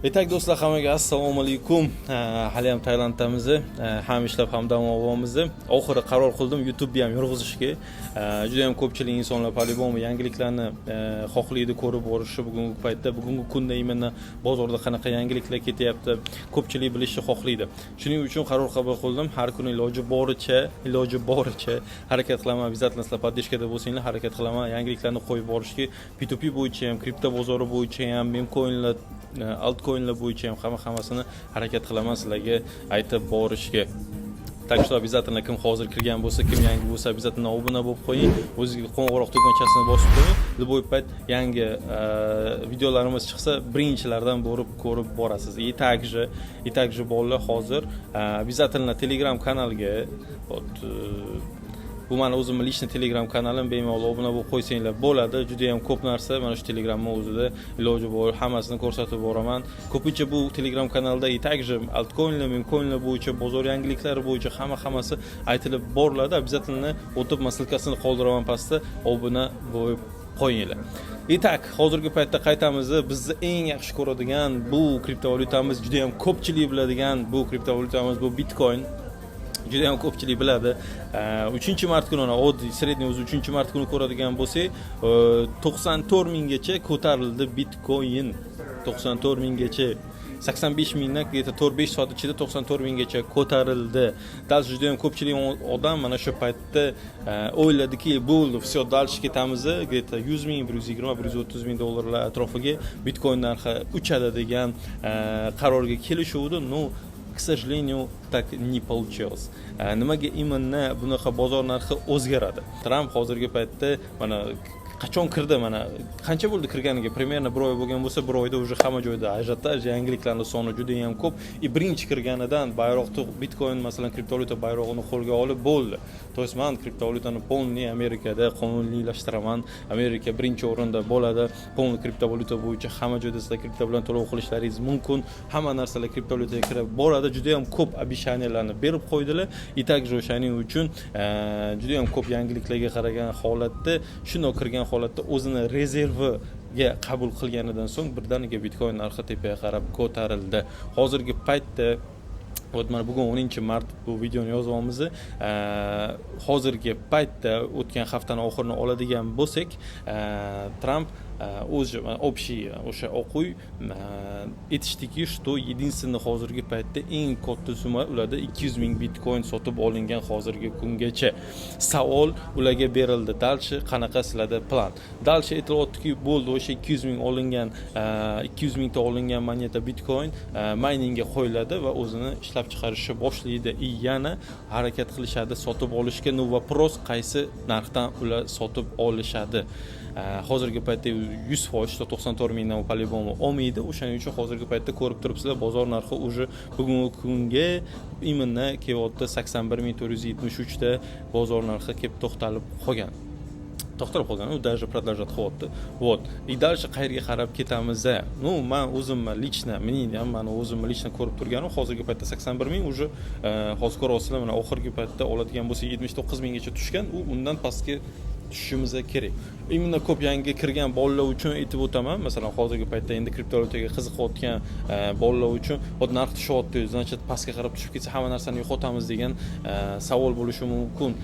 Итак, do'stlar, hammaga assalomu alaykum. Hali ham Tailanddamiz. Ham ishlab, ham dam olyapmiz. Oxiri qaror qildim YouTube ham yurg'izishga. Juda ham ko'pchilik insonlar po-любому yangiliklarni xohlaydi ko'rib borishni bugungi paytda, bugungi kunda именно bozorda qanaqa yangiliklar ketyapti, ko'pchilik bilishni xohlaydi. Shuning uchun qaror qabul qildim. Har kuni iloji boricha harakat qilaman. Обязательно sizlar podдержкада bo'lsanglar, harakat qilaman. Yangiliklarni qo'yib borishga, P2P bo'yicha ham, kripto bozori bo'yicha ham, memcoinlar, altcoinlar bo'yicha ham hammasini harakat qilaman sizlarga aytib borishga. Так что обязательно kim hozir kirgan bo'lsa, kim yangi bo'lsa, обязательно obuna bo'lib qo'ying. O'zingizga qo'ng'iroq tugmachasini bosib qo'ying. Любой payt yangi videolarimiz chiqsa, birinchilardan borib ko'rib borasiz. И также bolalar hozir обязательно Telegram kanalga bu meni o'zimning lishni Telegram kanalim, bemalol obuna bo'lib qo'ysanglar bo'ladi. Juda ham ko'p narsa mana shu Telegramning o'zida iloji bor, hammasini ko'rsatib boraman. Ko'pincha bu Telegram kanalda также altcoinlar, memcoinlar bo'yicha, bozor yangiliklari bo'yicha hammasi aytilib boriladi. Обязательно o'tib masalkasini qoldiraman pastda, obuna bo'lib qo'yinglar. Итак, hozirgi paytda qaytamiz. Bizni eng yaxshi ko'radigan bu kriptovalyutamiz, juda ham ko'pchilik biladigan bu kriptovalyutamiz bu Bitcoin. Juda ham ko'pchilik biladi. 3-mart kuni, oddiy sredniy o'zi 3-mart kuni ko'radigan bo'lsak, 94 minggacha ko'tarildi Bitcoin. 94 minggacha, 85 mingdan где-то 4-5 soat ichida 94 minggacha ko'tarildi. Dal juda ham ko'pchilik odam mana shu paytda o'yladiki, bo'ldi, все, dальше ketamiz, где-то 100 ming, 120-130 ming dollarlar atrofiga Bitcoin narxi uchadi degan qarorga kelishuvdi. К сожалению, так не получилось. Nimaga именно bunaqa bozor narxi o'zgaradi? Tramp hozirgi paytda mana qachon kirdi, mana qancha bo'ldi kirganiga, примерно 1 oy bo'lgan bo'lsa, 1 oyda уже hamma joyda ajiotaj, yangiliklarning soni juda ham ko'p. Birinchi kirganidan bayroqni Bitcoin, masalan, kriptovalyuta bayrog'ini qo'lga olib bo'ldi. То есть men kriptovalyutani полный Amerikada qonuniylashtirman. Amerika birinchi o'rinda bo'ladi. Полный kriptovalyuta bo'yicha hamma joyda sizlar kripto bilan to'lov qilishlaringiz mumkin. Hamma narsalar kriptovalyutaga kirib boradi. Juda ham ko'p обещанияларni berib qo'ydilar. И также o'shaning uchun juda ham ko'p yangiliklarga qaragan holatda, shunday kirgan holatda o'zini rezerviga qabul qilganidan so'ng birdaniga Bitcoin narxi tepaga qarab ko'tarildi. Hozirgi paytda mana bugun 10-mart bu videoni yozyapmiz. Hozirgi paytda o'tgan haftaning oxirini oladigan bo'lsak, Tramp общий o'sha o'quv aytishdiki, что единственный hozirgi paytda eng katta summa ularda 200 ming Bitcoin sotib olingan hozirgi kungacha. Savol ularga berildi. Dalchi qanaqa sizlarda plan? Dalchi aytilyaptiki, bo'ldi, o'sha 200 ming olingan 200 mingta olingan moneta Bitcoin miningga qo'yiladi va o'zini ishlab chiqarishni boshlaydi. Yana harakat qilishadi sotib olishga. Вопрос, qaysi narxdan ular sotib olishadi? Hozirgi paytda 100%, 94 mingdan po-любому olmaydi. O'shaning uchun hozirgi paytda ko'rib turibsizlar, bozor narxi уже bugungi kunga именно kelyapti 81473 ta bozor narxi kelib to'xtalib qolgan. U даже продолжать qilyapti. Вот. И дальше qayerga qarab ketamiz? Men o'zimni lично, meni o'zimni lично ko'rib turganim, hozirgi paytda 81 ming уже hozir ko'ryapsizlar, mana oxirgi paytda oladigan bo'lsa 79 minggacha tushgan. Undan pastga tushishimiz kerak. Именно ko'p yangi kirgan bolalar uchun aytib o'taman. Masalan, hozirgi paytda endi kriptovalyutaga qiziqayotgan bolalar uchun narx tushyapti, значит, pastga qarab tushib ketsa hamma narsani yo'qotamiz degan savol bo'lishi mumkin.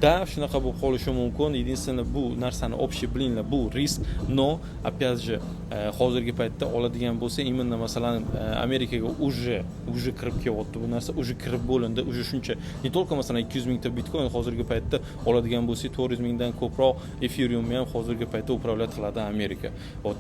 Да, shunaqa bo'lib qolishi mumkin. Единственное, bu narsani общий bilinglar, bu risk. Но, опять же, hozirgi paytda oladigan bo'lsa, именно masalan, Amerikaga уже kirib kelyapti bu narsa, уже kirib bo'lindi, уже shuncha. Не только masalan 200 mingta Bitcoin hozirgi paytda oladigan bo'lsa, 400 mingdan ko'proq Ethereum ham hozirgi paytda upravlat qiladi Amerika.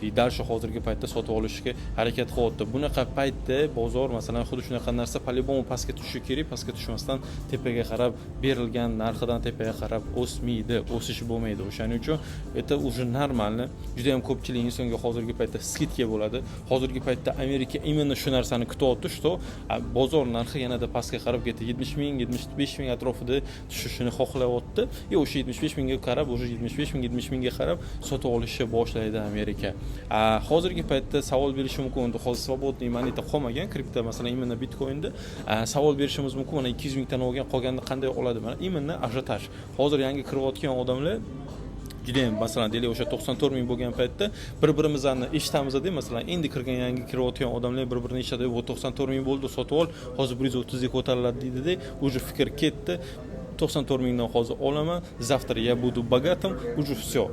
И дальше hozirgi paytda sotib olishga harakat qilyapti. Bunaqa paytda bozor masalan xuddi shunaqa narsa po-любому pastga tushishi kerak, pastga tushmasdan tepaga qarab berilgan narxidan tepaga qarab o'smaydi, o'sish bo'lmaydi. O'shaning uchun это уже нормально. Juda ham ko'pchilik insonga hozirgi paytda skidka bo'ladi. Hozirgi paytda Amerika именно shu narsani kutyapti, что bozor narxi yanada pastga qarab ketdi. 70 ming, 75 ming atrofida tushishini xohlayapti. O'sha 75 mingga qarab, уже 75 ming, 70 mingga qarab sotib olishni boshlaydi Amerika. Hozirgi paytda savol berishi mumkin. Hozir svobodniy moneta qolmagan, kripto masalan именно Bitcoinda savol berishimiz mumkin. Mana 200 mingdan olgan, qolganini qanday oladi? Mana именно ajiotaj. Hozir yangi kirayotgan odamlar juda ham masalan deylik o'sha 94 ming bo'lgan paytda bir-birimizni eshitamiz-da, masalan endi kirgan yangi kirayotgan odamlar bir-birini eshitadi, bu 94 ming bo'ldi, sotib ol, hozir 130 ga ko'tariladi deydi-da, уже fikr ketdi. 94 миллионов hozir olaman, завтра я буду богатым, уже все.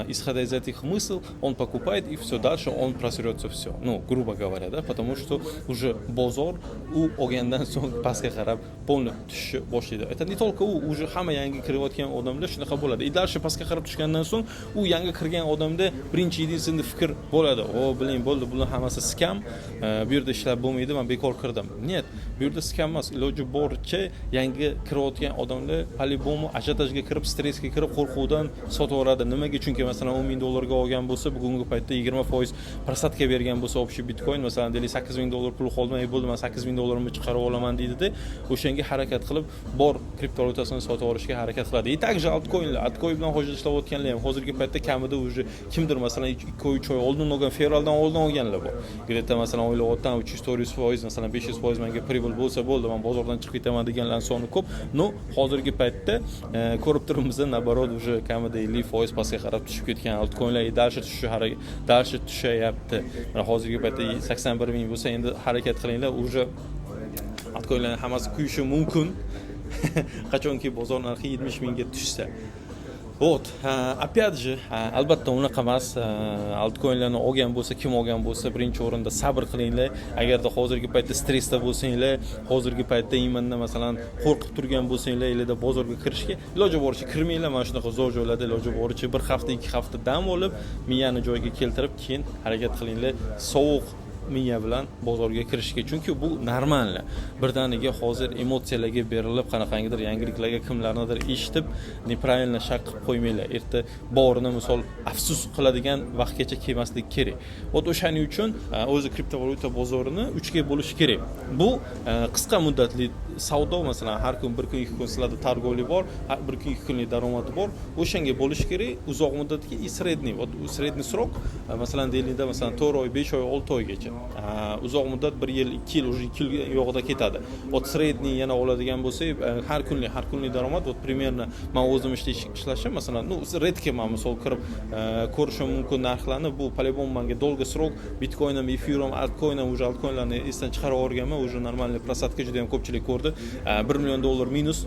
Исходя из этих мыслей, он покупает и все, дальше он просрется все. Ну, грубо говоря, да, потому что уже bozor u olgandan so'ng pastga qarab polni tushishni boshlaydi. Это не только u, уже hamma yangi kirayotgan odamlar shunaqa bo'ladi. И дальше pastga qarab tushgandan so'ng u yangi kirgan odamda birinchi единственный fikr bo'ladi. O, biling, bo'ldi, bular hammasi skam. Bu yerda ishlab bo'lmaydi, men bekor kirdim. Нет, bu yerda skam emas. Iloji boricha yangi kirayotgan odamlar по-любому ajotajga kirib, stressga kirib, qo'rquvdan sotib yuboradi. Nimaga? Chunki masalan 10 ming dollarga olgan bo'lsa, bugungi paytda 20% prosatka bergan bo'lsa, общий bitcoin masalan deylik 8 ming dollar pul qolmay bo'ldi, men 8 ming dollarimni chiqarib olaman deydi-da, o'shanga harakat qilib, bor kriptovalyutasini sotib olishga harakat qiladi. И также altcoin bilan hozir ishlayotganlar ham hozirgi paytda kamida уже kimdir masalan 2-3 oy oldin olgan, fevraldan oldin olganlar bor. Где-то masalan o'ylayotgan 300-400%, masalan 500% menga pribul bo'lsa bo'ldi, men bozordan chiqib ketaman deganlar soni ko'p. No, hozirgi paytda ko'rib turibmiz, nabarot уже kamida 50% pastga qarab tushib ketgan altcoinlar dalshi tushayapti. Mana hozirgi paytda 81 ming bo'lsa, endi harakat qilinglar, уже altcoinlarning hammasi kuyishi mumkin. Qachonki bozor narxi 70 mingga tushsa. Вот, опять же, albatta unaqa emas. Altcoinlarni olgan bo'lsa, kim olgan bo'lsa, birinchi o'rinda sabr qilinglar. Agarda hozirgi paytda stressda bo'lsanglar, hozirgi paytda imandan masalan qo'rqib turgan bo'lsanglar, elida bozorga kirishga iloji boricha kirmanglar. Mana shunaqa zo'r joylarda iloji boricha 1 hafta, 2 hafta dam olib, miyani joyiga keltirib, keyin harakat qilinglar. Sovuq miya bilan bozorga kirishga, chunki bu normal. Birdaniga hozir emotsiyalarga berilib, qanaqangidir yangiliklarga kimlarnidir eshitib, nepravильно shak qilib qo'ymanglar. Erta borini misol afsus qiladigan vaqtgacha kelmaslik kerak. Вот o'shaning uchun o'zi kriptovalyuta bozorini 3 ga bo'lish kerak. Bu qisqa muddatli savdo, masalan har kun 1 kun 2 kun sizlarda targovlik bor, 1 kun 2 kunlik daromadi bor. O'shanga bo'lish kerak. Uzoq muddatga и средний. Вот средний срок, masalan deylikda masalan 4 oy, 5 oy, 6 oygacha. Uzoq muddat 1 yil, 2 yil, уже 2 yil yo'g'ida ketadi. Вот средний yana oladigan bo'lsak, har kunlik daromad, вот примерно men o'zim ishlashim, masalan, ну, редко men misol kirib ko'rishim mumkin narxlarni. Bu по-любому menga dolga srok bitcoin ham, ethereum, altcoin ham, уже altcoinlarni esdan chiqarib o'rganman, уже нормальный prosatka juda ham ko'pchilik ko'rdi. $1 million minus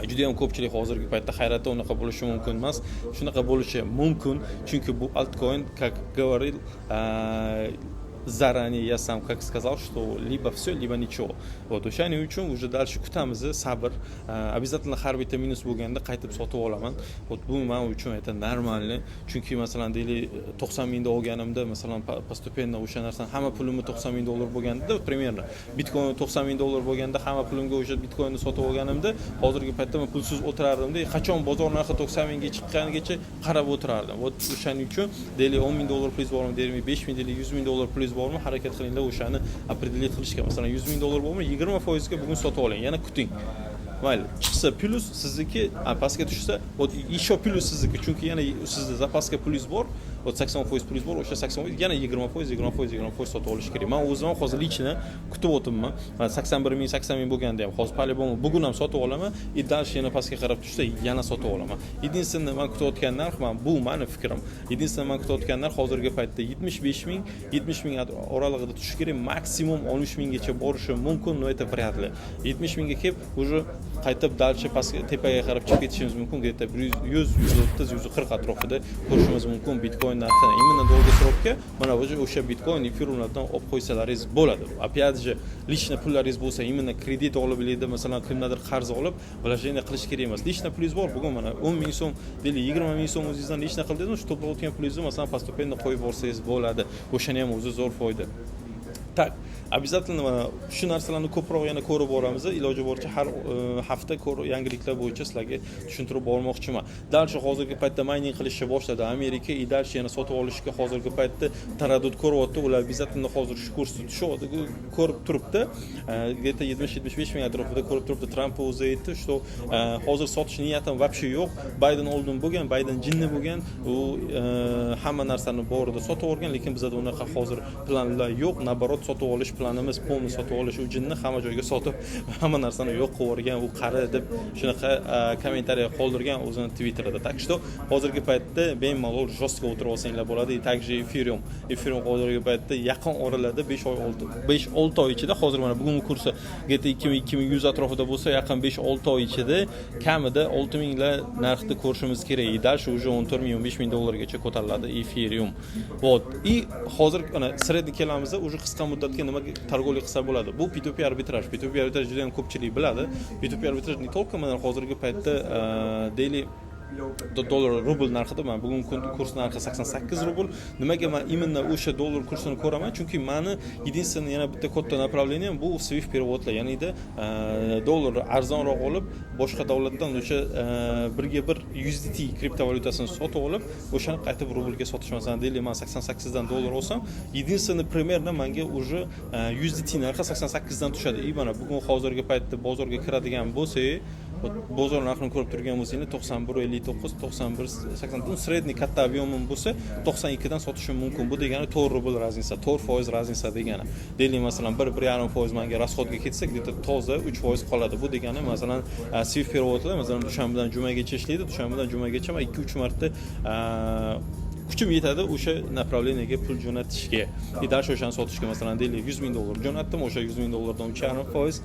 juda ham ko'pchilik hozirgi paytda hayratda unaqa bo'lishi mumkin emas. Shunaqa bo'lishi mumkin, chunki bu altcoin, как говорил, заранее я сам как сказал, что либо все, либо ничего. Вот o'shaning uchun уже дальше kutamiz, sabr. Обязательно har bitta minus bo'lganda qaytib sotib olaman. Вот bu men uchun это нормально. Chunki masalan deylik 90 mingda olganimda, masalan постепенно o'sha narsa hamma pulimni 90 ming dollar bo'lganda, примерно bitcoin 90 ming dollar bo'lganda hamma pulimga o'sha bitcoinni sotib olganimda, hozirgi paytda men pulsiz o'tirardim-da, qachon bozor narxi 90 mingga chiqqanigacha qarab o'tirardim. Вот o'shaning uchun deylik 10 ming dollar plyus bormi, deylik 5 ming, deylik 100 ming dollar plyus bormi, harakat qilinglar o'shani определить qilishga. Masalan 100 ming dollar bormi, 20% ga bugun sotib oling, yana kuting. Mayli, chiqsa plyus sizniki, pastga tushsa, вот еще plyus sizniki, chunki yana sizda zapaska plyus bor, вот 80% plyus bor, o'sha 80% yana 20% sotib olish kerak. Men o'zim hozir lichni kutib o'tibman. 81 ming, 80 ming bo'lganda ham hozir по-любому bugun ham sotib olaman, и дальше yana pastga qarab tushsa yana sotib olaman. Единственное, men kutayotgan narx, bu meni fikrim. Единственное, men kutayotgan narx hozirgi paytda 75 ming, 70 ming oralig'ida tushishi kerak, maksimum 13 minggacha borishi mumkin, но это вряд ли. 70 mingga kelib, уже qaytib dalcha pastga tepaga qarab chiqib ketishimiz mumkin. Где-то 100, 140 atrofida ko'rishimiz mumkin bitcoin narxini. Именно dolga srokka mana o'sha bitcoin, ethereumlardan olib qo'ysalaringiz bo'ladi. Опять же, лично pullaringiz bo'lsa, именно kredit olib elida, masalan, kimlardir qarz olib, вложение qilish kerak emas. Лично plyus bor, bugun mana 10 ming so'm, deylik 20 ming so'm o'zingizdan lично qildingiz, shu to'playotgan pulingizni masalan постепенно qo'yib borsangiz bo'ladi. O'shani ham o'zi zo'r foyda. Tak, обязательно mana shu narsalarni ko'proq yana ko'rib boramiz. Iloji boricha har hafta yangiliklar bo'yicha sizlarga tushuntirib bormoqchiman. Dalshi hozirgi paytda mining qilishni boshladi Amerika, и dalshi yana sotib olishga hozirgi paytda taraddud ko'ryapti. Ular обязательно hozir shu kursni tushadi, ko'rib turibdi. Где-то 70-75 ming atrofida ko'rib turibdi. Tramp o'zi aytdi, что hozir sotish niyatim вообще yo'q. Bayden oldin bo'lgan, Bayden jinni bo'lgan, u hamma narsani borida sotib olgan, lekin bizda unaqa hozir planlar yo'q. Nabarot sotib olish planimiz polni sotib olish, u jinni hamma joyga sotib, hamma narsani yo'q qilib yuborgan, u qari deb shunaqa kommentariya qoldirgan o'zini Twitterida. Так что hozirgi paytda bemalol jostko o'tirib olsanglar bo'ladi. Также Ethereum hozirgi paytda yaqin oralarda 5-6 oy ichida, hozir mana bugungi kursi GT 2100 atrofida bo'lsa, yaqin 5-6 oy ichida kamida 6000 lar narxda ko'rishimiz kerak. Dальше уже 14000-15000 dollargacha ko'tariladi Ethereum. Вот. И hozir ana sredni kelamizda уже qisqa muddatga nima targovlik qilsa bo'ladi. Bu P2P arbitraj. P2P arbitraj juda ham ko'pchilik biladi. P2P arbitraj не только mana hozirgi paytda daily dollar rubl narxida, men bugun kurs narxi 88 rubl. Nimaga men именно o'sha dollar kursini ko'raman? Chunki meni единственный yana bitta katta направлением bu Swift переводlar. Ya'ni-da dollar arzonroq olib, boshqa davlatdan o'sha birga bir USDT kriptovalyutasini sotib olib, o'shani qaytib rublga sotish. Masalan, deylik men 88 dan dollar olsam, единственный примерно menga уже USDT narxi 88 dan tushadi. Mana bugun hozirgi paytda bozorga kiradigan bo'lsa, bozor narxini ko'rib turgan bo'lsangiz 91.59, 91.80, sredniy katta ob'yomim bo'lsa 92 dan sotishim mumkin. Bu degani 4 rubl raznica, 4% raznica degani. Deylik masalan 1-1.5% menga rasxodga ketsa, где-то toza 3% qoladi. Bu degani masalan Swift переводlar masalan dushanbadan jumagacha ishlaydi, dushanbadan jumagacha 2-3 marta kuchim yetadi o'sha направлениеga pul jo'natishga. И дальше o'shani sotishga masalan deylik 100,000 dollar jo'natdim, o'sha 100,000 dollardan 3.5%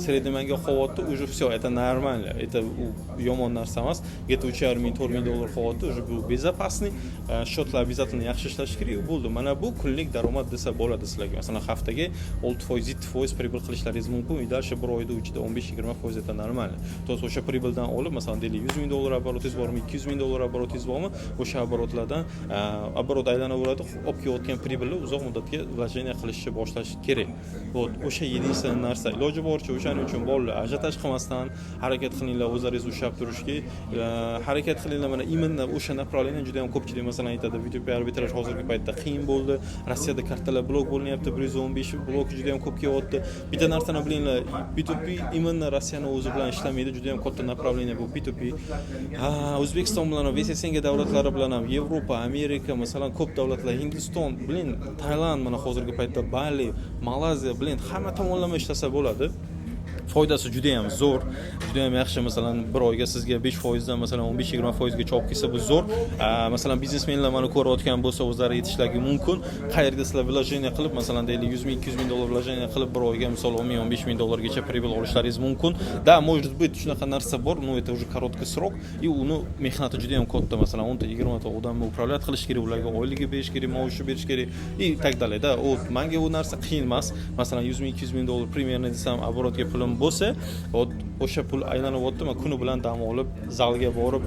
sredniy menga qoldi, уже все, это нормально. Это yomon narsa emas. Где-то 3.500-4.000 dollar qoldi, уже bu безопасный. Счетlar обязательно yaxshi ishlash kerak bo'ldi. Mana bu kunlik daromad desa bo'ladi sizlarga. Masalan haftaga 6%, pribıl qilishlaringiz mumkin. И дальше bir oyda ichida 15-20% это нормально. То есть o'sha pribıldan olib, masalan deylik 100,000 dollar обороtingiz bormi, 200,000 dollar обороtingiz bormi, o'sha оборотlardan оборот aylanaveradi, olib kelayotgan pribılni uzoq muddatga vложение qilishni boshlash kerak. Вот, o'sha единственный narsa. Iloji boricha o'shaning uchun bolalar ajotaj qilmasdan harakat qilinglar, o'zlaringiz ushlab turishga, harakat qilinglar. Mana именно o'sha направление juda ham ko'pchilik masalan aytadi, P2P arbitraj hozirgi paytda qiyin bo'ldi. Rossiyada kartalar blok bo'linyapti, 115 blok juda ham ko'p kelyapti. Bitta narsani bilinglar, P2P именно Rossiyani o'zi bilan ishlamaydi, juda ham katta направление bu P2P. O'zbekiston bilan ham, VSSNG davlatlari bilan ham, Yevropa, Amerika, masalan ko'p davlatlar, Hindiston, bilin, Tailand, mana hozirgi paytda Bali, Malayziya, bilin, hamma tomonlama ishlasa bo'ladi. Foydasi juda ham zo'r, juda ham yaxshi. Masalan, bir oyga sizga 5% dan masalan 15-20% ga olib kelsa bu zo'r. Masalan, biznesmenlar mana ko'rayotgan bo'lsa, o'zlari yetishlari mumkin. Qayerga sizlar vложение qilib, masalan, deylik 100,000-200,000 dollar vложение qilib bir oyga misol 10,000-15,000 dollargacha pribыл olishlaringiz mumkin. Da, может быть, shunaqa narsa bor, но это уже короткий срок, и uni mehnati juda ham katta. Masalan, 10-20 ta odamni upravlat qilish kerak, ularga oyligi berish kerak, maosh berish kerak, и так далее. Da, menga bu narsa qiyin emas. Masalan, 100,000-200,000 dollar примерно desam, оборотga pulim bo'lsa, o'sha pul aylanib o'tdi, men kuni bilan dam olib, zalga borib,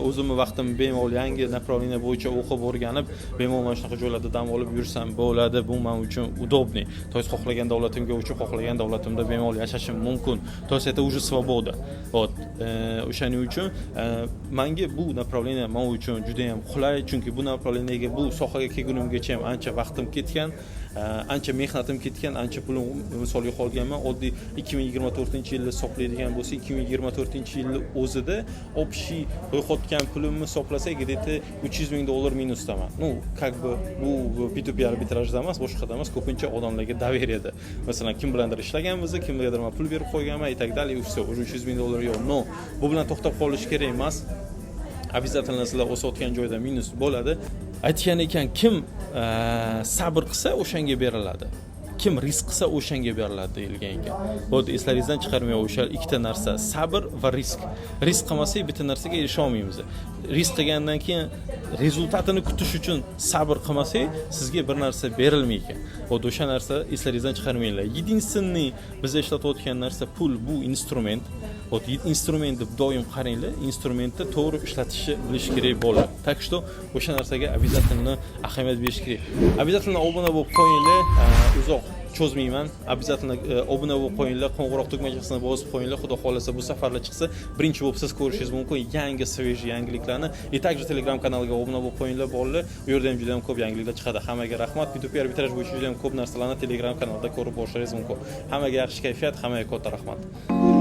o'zimni vaqtim bemalol yangi направление bo'yicha o'qib o'rganib, bemalol mana shunaqa joylarda dam olib yursam bo'ladi. Bu men uchun удобный. То есть xohlagan davlatimga uchib, xohlagan davlatimda bemalol yashashim mumkin. То есть это уже свобода. Вот. O'shaning uchun menga bu направление men uchun juda ham qulay, chunki bu направлениеga, bu sohaga kelgunimgacha ham ancha vaqtim ketgan. Ancha mehnatim ketgan, ancha pulim misolga qolganman. Oddiy 2024-yilda hisoblaydigan bo'lsa, 2024-yilni o'zida общий ro'yxatgan pulimni hisoblasak, где-то 300,000 dollar minusdaman. Ну, как бы bu P2P arbitrajda emas, boshqada emas, ko'pincha odamlarga доверияda. Masalan, kim bilandir ishlaganmiz, kimgadir men pul berib qo'yganman, и так далее, все, уже 300,000 dollar yo'q. No, bu bilan to'xtab qolish kerak emas. Обязательно sizlar o'sayotgan joyda minus bo'ladi. Aytgan ekan, kim sabr qilsa o'shanga beriladi. Kim risk qilsa o'shanga beriladi deyilgan ekan. Bu eslaringizdan chiqarmay o'sha ikkita narsa, sabr va risk. Risk qilmasak bitta narsaga erisha olmaymiz. Risk qilgandan keyin rezultatini kutish uchun sabr qilmasak, sizga bir narsa berilmaydi. O'sha narsa eslaringizdan chiqarmanglar. Единственный biz ishlatayotgan narsa pul, bu instrument. Instrumentni doim qaranglar, instrumentni to'g'ri ishlatishni bilish kerak bo'ladi. Так что o'sha narsaga обязательно ahamiyat berish kerak. Обязательно obuna bo'lib qo'yinglar, uzoq cho'zmayman. Обязательно obuna bo'lib qo'yinglar, qo'ng'iroq tugmachasini bosib qo'yinglar. Xudo xolasa bu safarlar chiqsa, birinchi bo'lib siz ko'rishingiz mumkin yangi свежий yangiliklarni. И также Telegram kanaliga obuna bo'lib qo'yinglar, bolalar. U yerda ham juda ham ko'p yangiliklar chiqadi. Hammaga rahmat. P2P arbitraj bo'yicha juda ham ko'p narsalarni Telegram kanalida ko'rib borishingiz mumkin. Hammaga yaxshi kayfiyat, hammaga katta rahmat.